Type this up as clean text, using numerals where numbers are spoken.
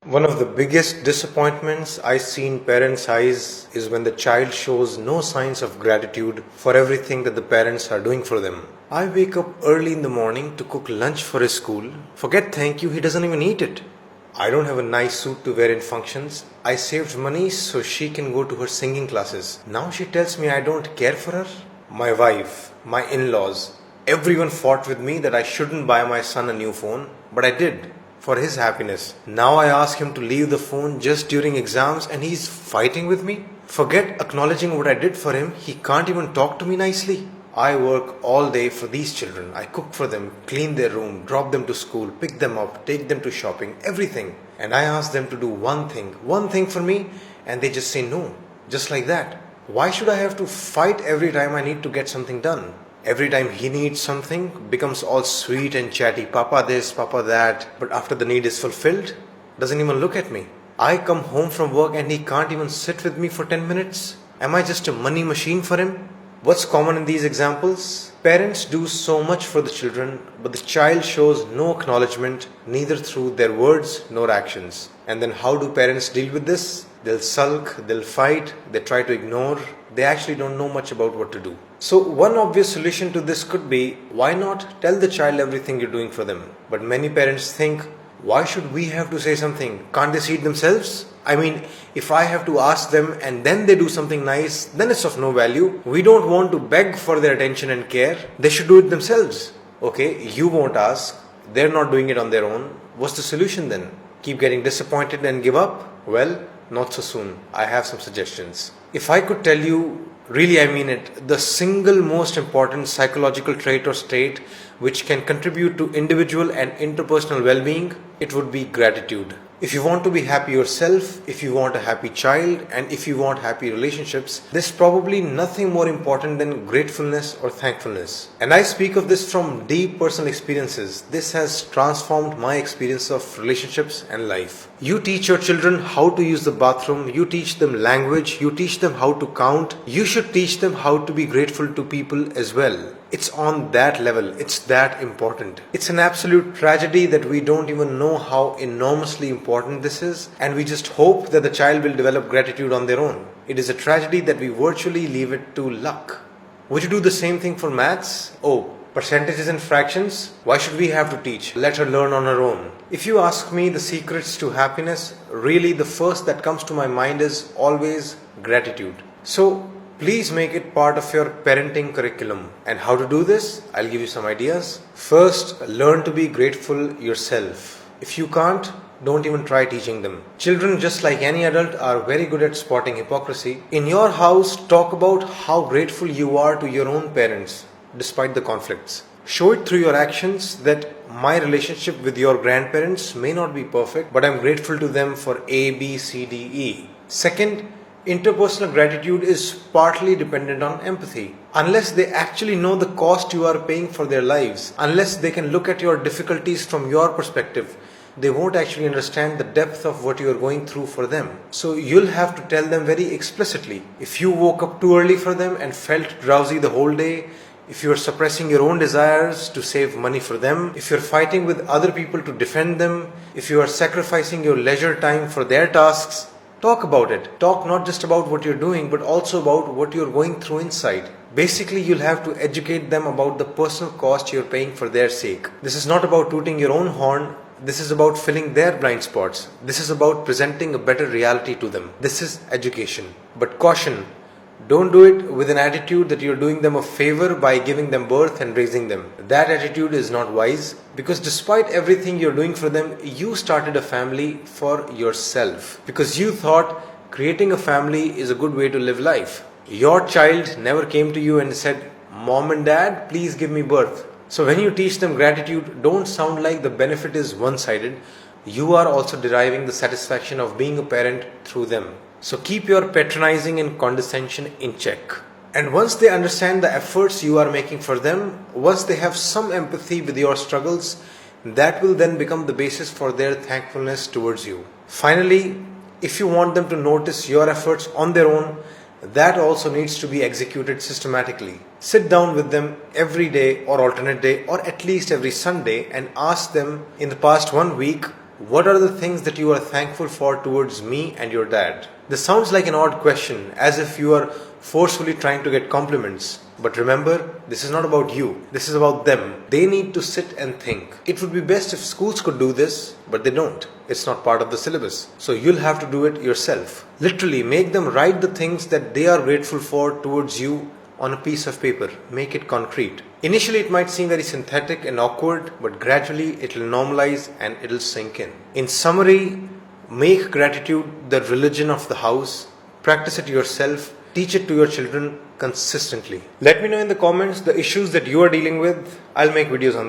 One of the biggest disappointments I see in parents' eyes is when the child shows no signs of gratitude for everything that the parents are doing for them. I wake up early in the morning to cook lunch for his school. Forget thank you, he doesn't even eat it. I don't have a nice suit to wear in functions. I saved money so she can go to her singing classes. Now she tells me I don't care for her. My wife, my in-laws, everyone fought with me that I shouldn't buy my son a new phone, but I did for his happiness. Now I ask him to leave the phone just during exams and he's fighting with me. Forget acknowledging what I did for him, he can't even talk to me nicely. I work all day for these children. I cook for them, clean their room, drop them to school, pick them up, take them to shopping, everything. And I ask them to do one thing for me, and they just say no, just like that. Why should I have to fight every time I need to get something done? Every time he needs something, becomes all sweet and chatty, Papa this, Papa that, but after the need is fulfilled, doesn't even look at me. I come home from work and he can't even sit with me for 10 minutes. Am I just a money machine for him? What's common in these examples? Parents do so much for the children, but the child shows no acknowledgement, neither through their words nor actions. And then how do parents deal with this? They'll sulk, they'll fight, they try to ignore. They actually don't know much about what to do. So one obvious solution to this could be, why not tell the child everything you're doing for them? But many parents think, why should we have to say something? Can't they see it themselves? I mean, if I have to ask them and then they do something nice, then it's of no value. We don't want to beg for their attention and care. They should do it themselves. Okay, you won't ask. They're not doing it on their own. What's the solution then? Keep getting disappointed and give up? Well, not so soon. I have some suggestions. If I could tell you, really I mean it, the single most important psychological trait or state which can contribute to individual and interpersonal well-being, it would be gratitude. If you want to be happy yourself, if you want a happy child, and if you want happy relationships, there's probably nothing more important than gratefulness or thankfulness. And I speak of this from deep personal experiences. This has transformed my experience of relationships and life. You teach your children how to use the bathroom, you teach them language, you teach them how to count. You should teach them how to be grateful to people as well. It's on that level, it's that important. It's an absolute tragedy that we don't even know how enormously important this is, and we just hope that the child will develop gratitude on their own. It is a tragedy that we virtually leave it to luck. Would you do the same thing for maths? Oh, percentages and fractions? Why should we have to teach? Let her learn on her own. If you ask me the secrets to happiness, really the first that comes to my mind is always gratitude. So, please make it part of your parenting curriculum. And how to do this? I'll give you some ideas. First, learn to be grateful yourself. If you can't, don't even try teaching them. Children, just like any adult, are very good at spotting hypocrisy. In your house, talk about how grateful you are to your own parents, despite the conflicts. Show it through your actions that my relationship with your grandparents may not be perfect, but I'm grateful to them for A, B, C, D, E. Second, interpersonal gratitude is partly dependent on empathy. Unless they actually know the cost you are paying for their lives, unless they can look at your difficulties from your perspective, they won't actually understand the depth of what you are going through for them. So you'll have to tell them very explicitly. If you woke up too early for them and felt drowsy the whole day, if you are suppressing your own desires to save money for them, if you're fighting with other people to defend them, if you are sacrificing your leisure time for their tasks, talk about it. Talk not just about what you're doing, but also about what you're going through inside. Basically, you'll have to educate them about the personal cost you're paying for their sake. This is not about tooting your own horn. This is about filling their blind spots. This is about presenting a better reality to them. This is education. But caution, don't do it with an attitude that you're doing them a favor by giving them birth and raising them. That attitude is not wise, because despite everything you're doing for them, you started a family for yourself. Because you thought creating a family is a good way to live life. Your child never came to you and said, "Mom and Dad, please give me birth." So when you teach them gratitude, don't sound like the benefit is one-sided. You are also deriving the satisfaction of being a parent through them. So keep your patronizing and condescension in check. And once they understand the efforts you are making for them, once they have some empathy with your struggles, that will then become the basis for their thankfulness towards you. Finally, if you want them to notice your efforts on their own, that also needs to be executed systematically. Sit down with them every day or alternate day or at least every Sunday and ask them, in the past 1 week, What are the things that you are thankful for towards me and your dad? This sounds like an odd question, as if you are forcefully trying to get compliments. But remember, this is not about you. This is about them. They need to sit and think. It would be best if schools could do this, but they don't. It's not part of the syllabus. So you'll have to do it yourself. Literally, make them write the things that they are grateful for towards you on a piece of paper. Make it concrete. Initially, it might seem very synthetic and awkward, but gradually it will normalize and it will sink in. In summary, make gratitude the religion of the house. Practice it yourself. Teach it to your children consistently. Let me know in the comments the issues that you are dealing with. I'll make videos on